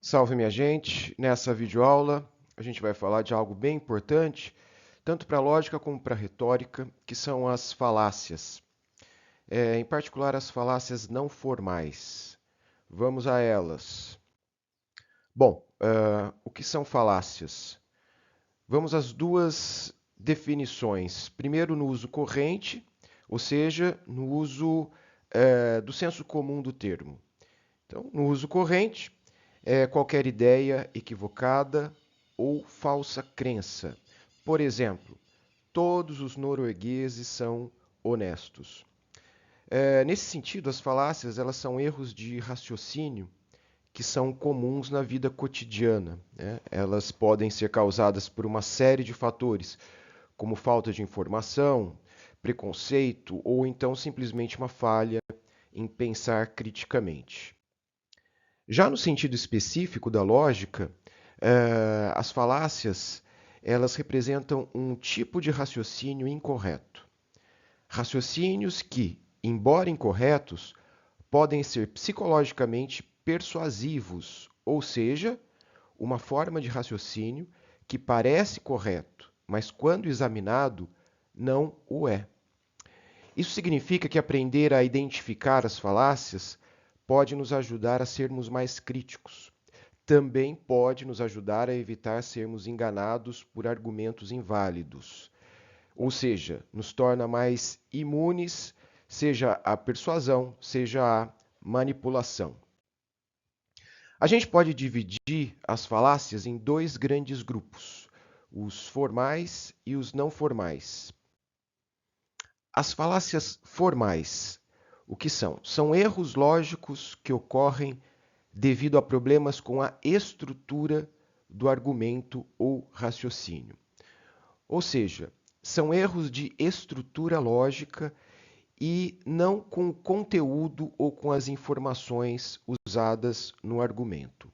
Salve, minha gente! Nessa videoaula, a gente vai falar de algo bem importante, tanto para a lógica como para a retórica, que são as falácias. Em particular, as falácias não formais. Vamos a elas. Bom, o que são falácias? Vamos às duas definições. Primeiro, no uso corrente, ou seja, no uso do senso comum do termo. Então, no uso corrente, é qualquer ideia equivocada ou falsa crença. Por exemplo, todos os noruegueses são honestos. Nesse sentido, as falácias elas são erros de raciocínio que são comuns na vida cotidiana, né? Elas podem ser causadas por uma série de fatores, como falta de informação, preconceito ou então simplesmente uma falha em pensar criticamente. Já no sentido específico da lógica, as falácias elas representam um tipo de raciocínio incorreto. Raciocínios que, embora incorretos, podem ser psicologicamente persuasivos, ou seja, uma forma de raciocínio que parece correto, mas quando examinado, não o é. Isso significa que aprender a identificar as falácias pode nos ajudar a sermos mais críticos. Também pode nos ajudar a evitar sermos enganados por argumentos inválidos. Ou seja, nos torna mais imunes, seja à persuasão, seja à manipulação. A gente pode dividir as falácias em dois grandes grupos, os formais e os não formais. As falácias formais, o que são? São erros lógicos que ocorrem devido a problemas com a estrutura do argumento ou raciocínio. Ou seja, são erros de estrutura lógica e não com o conteúdo ou com as informações usadas no argumento.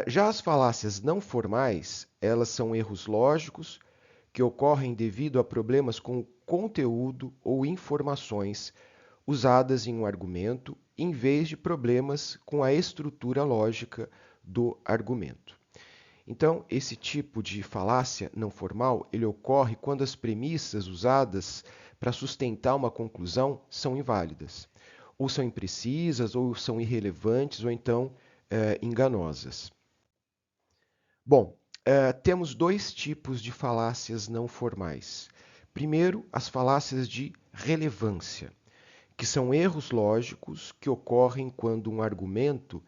Já as falácias não formais, elas são erros lógicos que ocorrem devido a problemas com o conteúdo ou informações usadas em um argumento, em vez de problemas com a estrutura lógica do argumento. Então, esse tipo de falácia não formal, ele ocorre quando as premissas usadas para sustentar uma conclusão são inválidas, ou são imprecisas, ou são irrelevantes, ou então enganosas. Bom, temos dois tipos de falácias não formais. Primeiro, as falácias de relevância, que são erros lógicos que ocorrem quando um argumento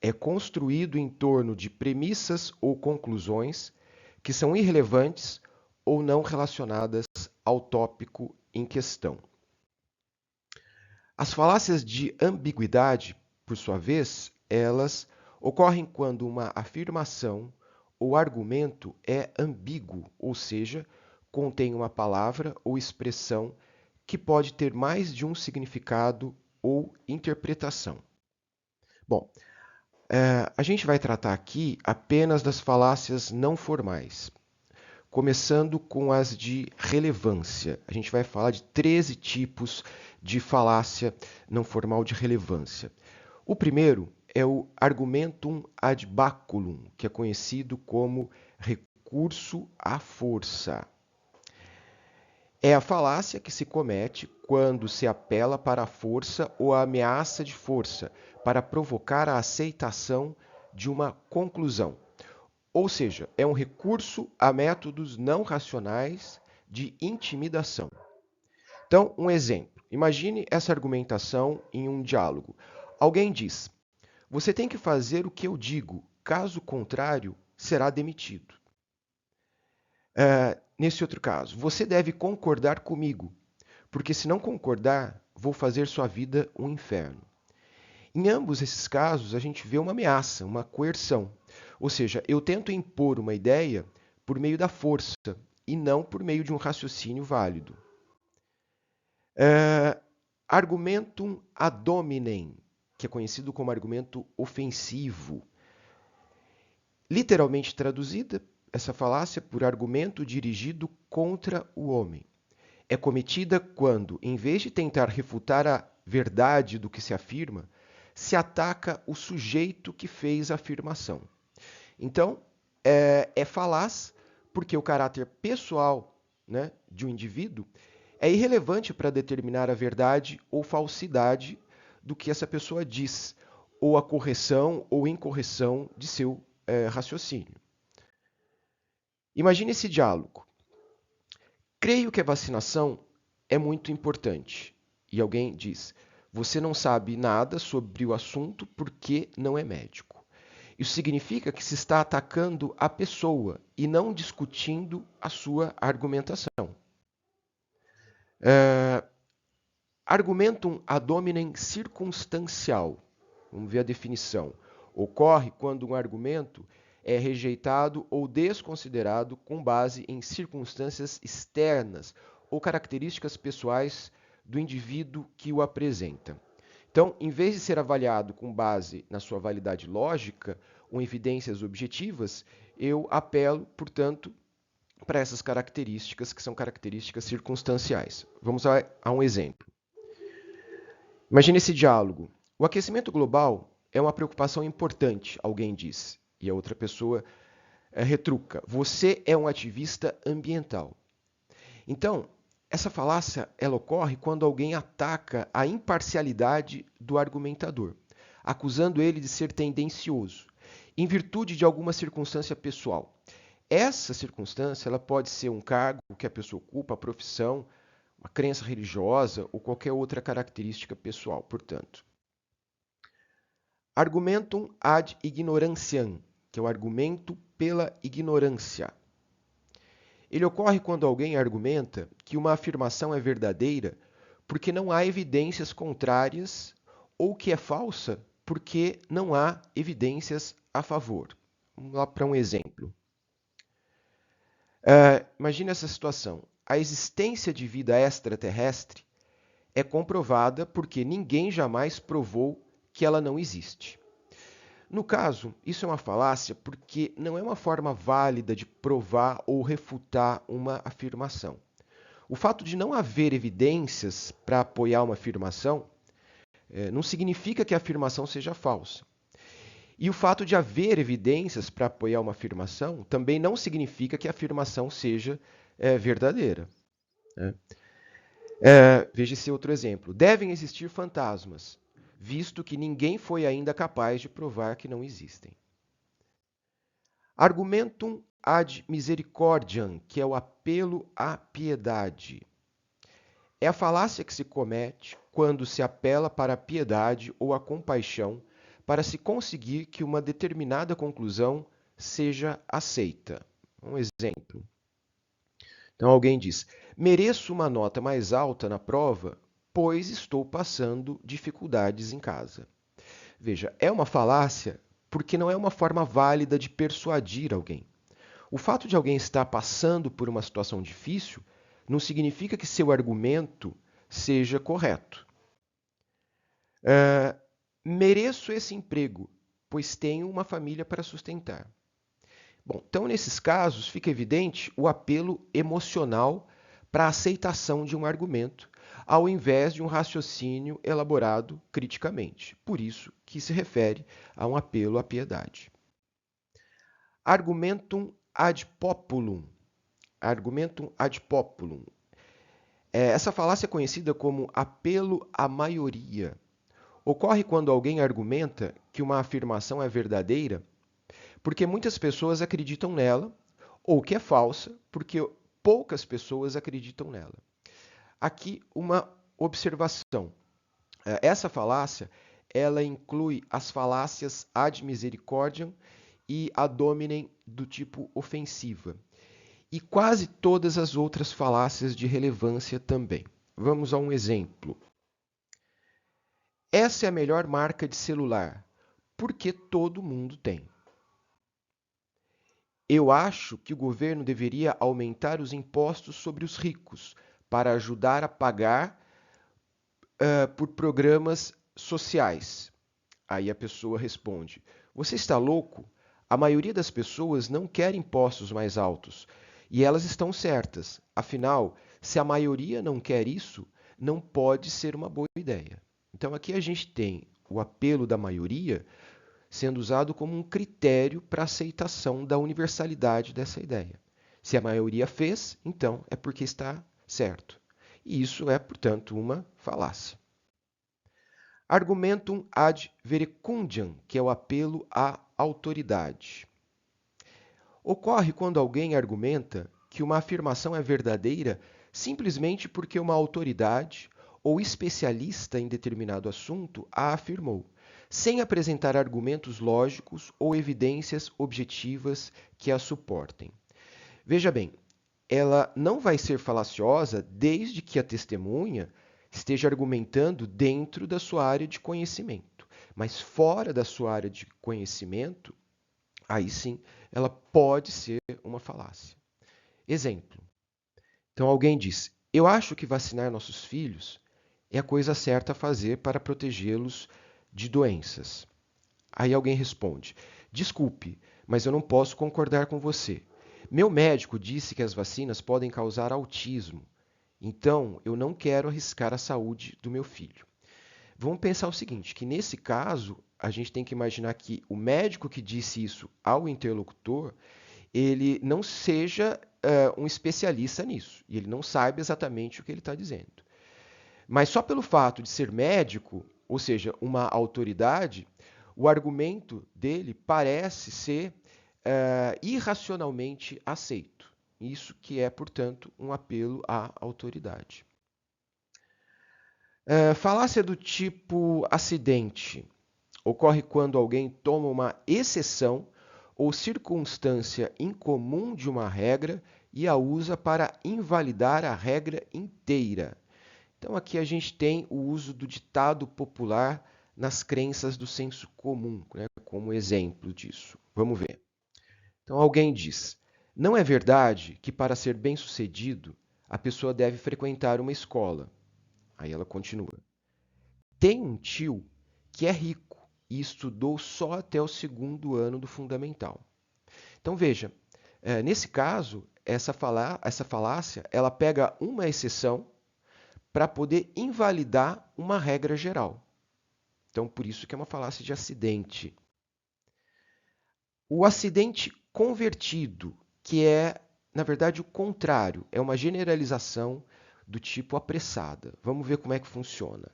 é construído em torno de premissas ou conclusões que são irrelevantes ou não relacionadas ao tópico em questão. As falácias de ambiguidade, por sua vez, elas ocorrem quando uma afirmação ou argumento é ambíguo, ou seja, contém uma palavra ou expressão que pode ter mais de um significado ou interpretação. Bom, a gente vai tratar aqui apenas das falácias não formais, começando com as de relevância. A gente vai falar de 13 tipos de falácia não formal de relevância. O primeiro é o argumentum ad baculum, que é conhecido como recurso à força. É a falácia que se comete quando se apela para a força ou a ameaça de força, para provocar a aceitação de uma conclusão. Ou seja, é um recurso a métodos não racionais de intimidação. Então, um exemplo. Imagine essa argumentação em um diálogo. Alguém diz: "Você tem que fazer o que eu digo, caso contrário, será demitido." Nesse outro caso, você deve concordar comigo, porque se não concordar, vou fazer sua vida um inferno. Em ambos esses casos, a gente vê uma ameaça, uma coerção. Ou seja, eu tento impor uma ideia por meio da força e não por meio de um raciocínio válido. Argumentum ad hominem, que é conhecido como argumento ofensivo. Literalmente traduzida, essa falácia por argumento dirigido contra o homem. É cometida quando, em vez de tentar refutar a verdade do que se afirma, se ataca o sujeito que fez a afirmação. Então, é falaz porque o caráter pessoal, né, de um indivíduo é irrelevante para determinar a verdade ou falsidade do que essa pessoa diz, ou a correção ou incorreção de seu raciocínio. Imagine esse diálogo. Creio que a vacinação é muito importante. E alguém diz: você não sabe nada sobre o assunto porque não é médico. Isso significa que se está atacando a pessoa e não discutindo a sua argumentação. Argumentum ad hominem circunstancial. Vamos ver a definição. Ocorre quando um argumento é rejeitado ou desconsiderado com base em circunstâncias externas ou características pessoais do indivíduo que o apresenta. Então, em vez de ser avaliado com base na sua validade lógica ou evidências objetivas, eu apelo, portanto, para essas características que são características circunstanciais. Vamos a um exemplo. Imagine esse diálogo. O aquecimento global é uma preocupação importante, alguém diz, e a outra pessoa retruca. Você é um ativista ambiental. Então, essa falácia ela ocorre quando alguém ataca a imparcialidade do argumentador, acusando ele de ser tendencioso, em virtude de alguma circunstância pessoal. Essa circunstância ela pode ser um cargo que a pessoa ocupa, a profissão, uma crença religiosa ou qualquer outra característica pessoal, portanto. Argumentum ad ignorantiam, que é o argumento pela ignorância. Ele ocorre quando alguém argumenta que uma afirmação é verdadeira porque não há evidências contrárias ou que é falsa porque não há evidências a favor. Vamos lá para um exemplo. Imagine essa situação. A existência de vida extraterrestre é comprovada porque ninguém jamais provou que ela não existe. No caso, isso é uma falácia porque não é uma forma válida de provar ou refutar uma afirmação. O fato de não haver evidências para apoiar uma afirmação não significa que a afirmação seja falsa. E o fato de haver evidências para apoiar uma afirmação também não significa que a afirmação seja verdadeira. Veja esse outro exemplo. Devem existir fantasmas, visto que ninguém foi ainda capaz de provar que não existem. Argumentum ad misericordiam, que é o apelo à piedade. É a falácia que se comete quando se apela para a piedade ou a compaixão para se conseguir que uma determinada conclusão seja aceita. Um exemplo. Então alguém diz: mereço uma nota mais alta na prova, pois estou passando dificuldades em casa. Veja, é uma falácia porque não é uma forma válida de persuadir alguém. O fato de alguém estar passando por uma situação difícil não significa que seu argumento seja correto. Mereço esse emprego, pois tenho uma família para sustentar. Bom, então nesses casos fica evidente o apelo emocional para a aceitação de um argumento, ao invés de um raciocínio elaborado criticamente. Por isso que se refere a um apelo à piedade. Argumentum ad populum. Argumentum ad populum. Essa falácia é conhecida como apelo à maioria. Ocorre quando alguém argumenta que uma afirmação é verdadeira porque muitas pessoas acreditam nela, ou que é falsa porque poucas pessoas acreditam nela. Aqui uma observação. Essa falácia, ela inclui as falácias ad misericordiam e ad hominem do tipo ofensiva. E quase todas as outras falácias de relevância também. Vamos a um exemplo. Essa é a melhor marca de celular, porque todo mundo tem. Eu acho que o governo deveria aumentar os impostos sobre os ricos para ajudar a pagar por programas sociais. Aí a pessoa responde: você está louco? A maioria das pessoas não quer impostos mais altos. E elas estão certas. Afinal, se a maioria não quer isso, não pode ser uma boa ideia. Então aqui a gente tem o apelo da maioria, sendo usado como um critério para a aceitação da universalidade dessa ideia. Se a maioria fez, então é porque está certo. E isso é, portanto, uma falácia. Argumentum ad verecundiam, que é o apelo à autoridade. Ocorre quando alguém argumenta que uma afirmação é verdadeira simplesmente porque uma autoridade ou especialista em determinado assunto a afirmou, sem apresentar argumentos lógicos ou evidências objetivas que a suportem. Veja bem, ela não vai ser falaciosa desde que a testemunha esteja argumentando dentro da sua área de conhecimento. Mas fora da sua área de conhecimento, aí sim, ela pode ser uma falácia. Exemplo. Então alguém diz: "Eu acho que vacinar nossos filhos é a coisa certa a fazer para protegê-los de doenças." Aí alguém responde: "Desculpe, mas eu não posso concordar com você. Meu médico disse que as vacinas podem causar autismo, então eu não quero arriscar a saúde do meu filho." Vamos pensar o seguinte, que nesse caso, a gente tem que imaginar que o médico que disse isso ao interlocutor, ele não seja um especialista nisso, e ele não sabe exatamente o que ele está dizendo. Mas só pelo fato de ser médico, ou seja, uma autoridade, o argumento dele parece ser irracionalmente aceito. Isso que é, portanto, um apelo à autoridade. Falácia do tipo acidente ocorre quando alguém toma uma exceção ou circunstância incomum de uma regra e a usa para invalidar a regra inteira. Então, aqui a gente tem o uso do ditado popular nas crenças do senso comum, né, como exemplo disso. Vamos ver. Então, alguém diz: "Não é verdade que para ser bem-sucedido, a pessoa deve frequentar uma escola." Aí ela continua: "Tem um tio que é rico e estudou só até o segundo ano do fundamental." Então, veja, nesse caso, essa falácia, ela pega uma exceção para poder invalidar uma regra geral. Então, por isso que é uma falácia de acidente. O acidente convertido, que é, na verdade, o contrário, é uma generalização do tipo apressada. Vamos ver como é que funciona.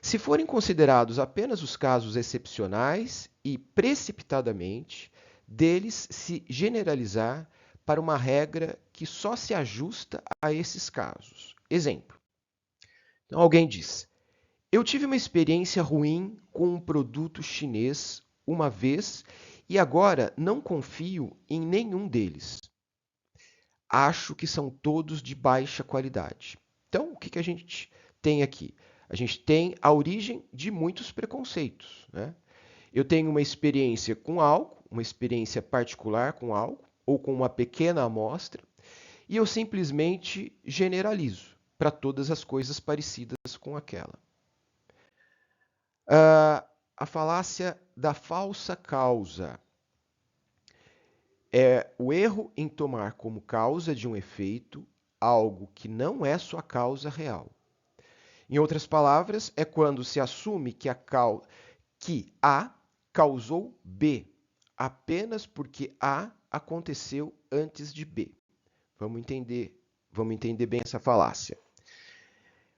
Se forem considerados apenas os casos excepcionais e precipitadamente, deles se generalizar para uma regra que só se ajusta a esses casos. Exemplo. Então, alguém diz: "Eu tive uma experiência ruim com um produto chinês uma vez e agora não confio em nenhum deles. Acho que são todos de baixa qualidade." Então, o que a gente tem aqui? A gente tem a origem de muitos preconceitos, né? Eu tenho uma experiência com algo, uma experiência particular com algo, ou com uma pequena amostra, e eu simplesmente generalizo para todas as coisas parecidas com aquela. A falácia da falsa causa é o erro em tomar como causa de um efeito algo que não é sua causa real. Em outras palavras, é quando se assume que A causou B apenas porque A aconteceu antes de B. Vamos entender bem essa falácia.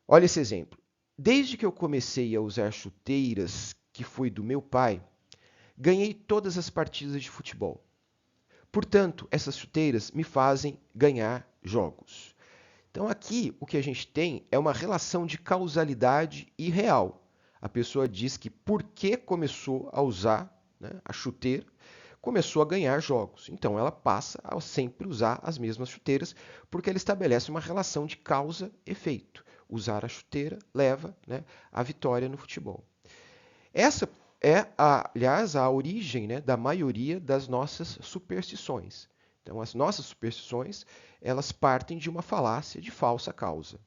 Olha esse exemplo. Desde que eu comecei a usar chuteiras que foi do meu pai, ganhei todas as partidas de futebol. Portanto, essas chuteiras me fazem ganhar jogos. Então, aqui o que a gente tem é uma relação de causalidade irreal. A pessoa diz que porque começou a usar, né, a chuteira, começou a ganhar jogos. Então, ela passa a sempre usar as mesmas chuteiras, porque ela estabelece uma relação de causa-efeito. Usar a chuteira leva, né, à vitória no futebol. Essa é, aliás, a origem, né, da maioria das nossas superstições. Então, as nossas superstições, elas partem de uma falácia de falsa causa.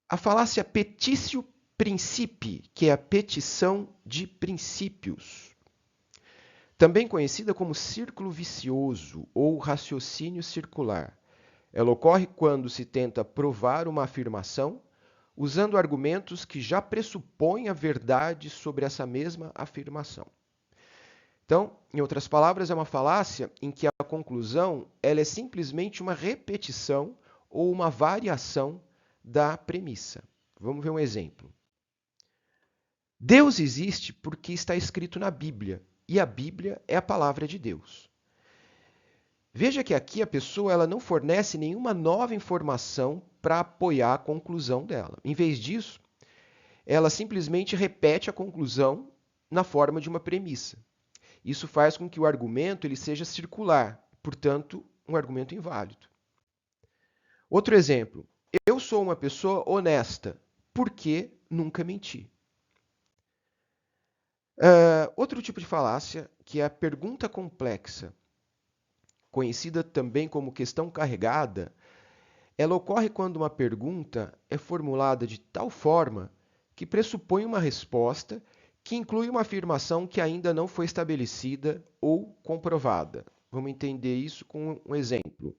A falácia petitio principii, que é a petição de princípios, também conhecida como círculo vicioso ou raciocínio circular. Ela ocorre quando se tenta provar uma afirmação usando argumentos que já pressupõem a verdade sobre essa mesma afirmação. Então, em outras palavras, é uma falácia em que a conclusão ela é simplesmente uma repetição ou uma variação da premissa. Vamos ver um exemplo. Deus existe porque está escrito na Bíblia, e a Bíblia é a palavra de Deus. Veja que aqui a pessoa ela não fornece nenhuma nova informação para apoiar a conclusão dela. Em vez disso, ela simplesmente repete a conclusão na forma de uma premissa. Isso faz com que o argumento ele seja circular, portanto, um argumento inválido. Outro exemplo. Eu sou uma pessoa honesta porque nunca menti. Outro tipo de falácia, que é a pergunta complexa, conhecida também como questão carregada, ela ocorre quando uma pergunta é formulada de tal forma que pressupõe uma resposta que inclui uma afirmação que ainda não foi estabelecida ou comprovada. Vamos entender isso com um exemplo.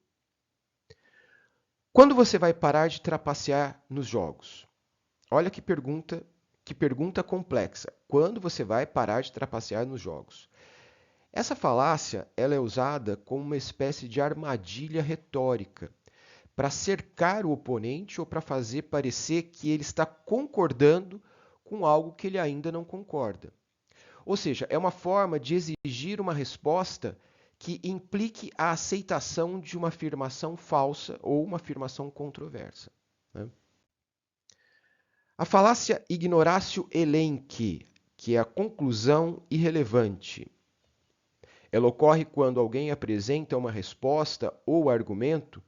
Quando você vai parar de trapacear nos jogos? Olha que pergunta complexa. Quando você vai parar de trapacear nos jogos? Essa falácia ela é usada como uma espécie de armadilha retórica para cercar o oponente ou para fazer parecer que ele está concordando com algo que ele ainda não concorda. Ou seja, é uma forma de exigir uma resposta que implique a aceitação de uma afirmação falsa ou uma afirmação controversa. Né? A falácia ignoratio elenchi, que é a conclusão irrelevante. Ela ocorre quando alguém apresenta uma resposta ou argumento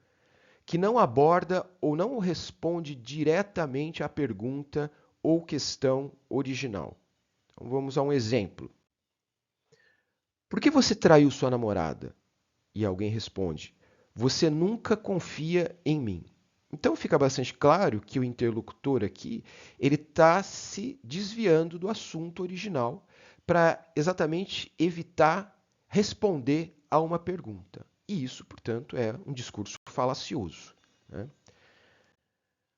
que não aborda ou não responde diretamente à pergunta ou questão original. Então, vamos a um exemplo. Por que você traiu sua namorada? E alguém responde, você nunca confia em mim. Então fica bastante claro que o interlocutor aqui ele está se desviando do assunto original para exatamente evitar responder a uma pergunta. E isso, portanto, é um discurso falacioso. Né?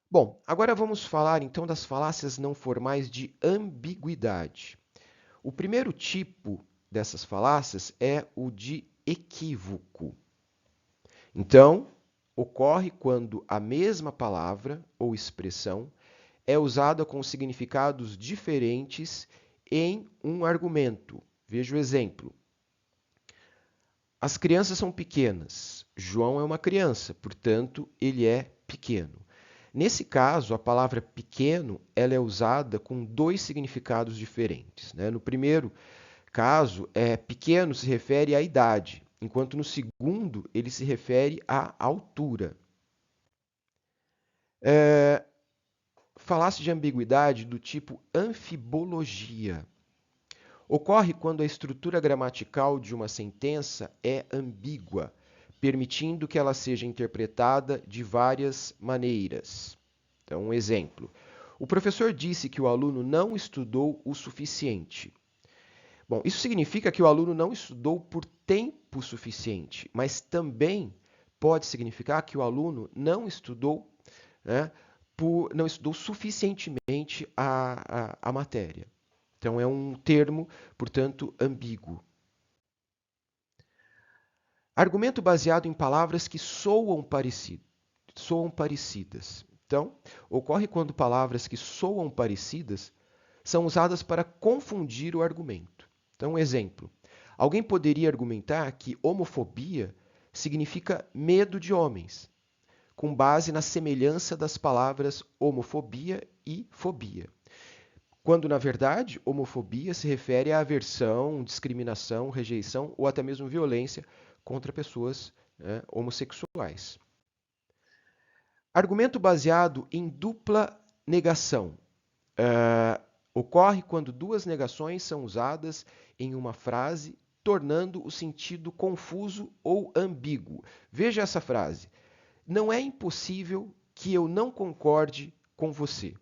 Bom, agora vamos falar então das falácias não formais de ambiguidade. O primeiro tipo dessas falácias é o de equívoco. Então, ocorre quando a mesma palavra ou expressão é usada com significados diferentes em um argumento. Veja o exemplo. As crianças são pequenas. João é uma criança, portanto, ele é pequeno. Nesse caso, a palavra pequeno ela é usada com dois significados diferentes. Né? No primeiro caso, pequeno se refere à idade, enquanto no segundo ele se refere à altura. Falácia de ambiguidade do tipo anfibologia. Ocorre quando a estrutura gramatical de uma sentença é ambígua, permitindo que ela seja interpretada de várias maneiras. Então, um exemplo. O professor disse que o aluno não estudou o suficiente. Bom, isso significa que o aluno não estudou por tempo suficiente, mas também pode significar que o aluno não estudou, né, não estudou suficientemente a matéria. Então, é um termo, portanto, ambíguo. Argumento baseado em palavras que soam parecidas. Então, ocorre quando palavras que soam parecidas são usadas para confundir o argumento. Então, um exemplo. Alguém poderia argumentar que homofobia significa medo de homens, com base na semelhança das palavras homofobia e fobia. Quando, na verdade, homofobia se refere à aversão, discriminação, rejeição ou até mesmo violência contra pessoas homossexuais. Argumento baseado em dupla negação. Ocorre quando duas negações são usadas em uma frase, tornando o sentido confuso ou ambíguo. Veja essa frase. Não é impossível que eu não concorde com você.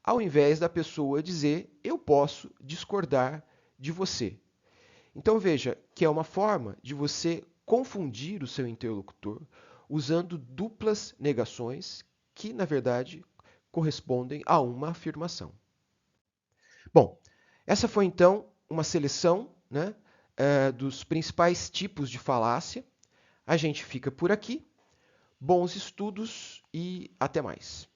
Ao invés da pessoa dizer, eu posso discordar de você. Então veja que é uma forma de você confundir o seu interlocutor usando duplas negações que, na verdade, correspondem a uma afirmação. Bom, essa foi então uma seleção, né, dos principais tipos de falácia. A gente fica por aqui. Bons estudos e até mais.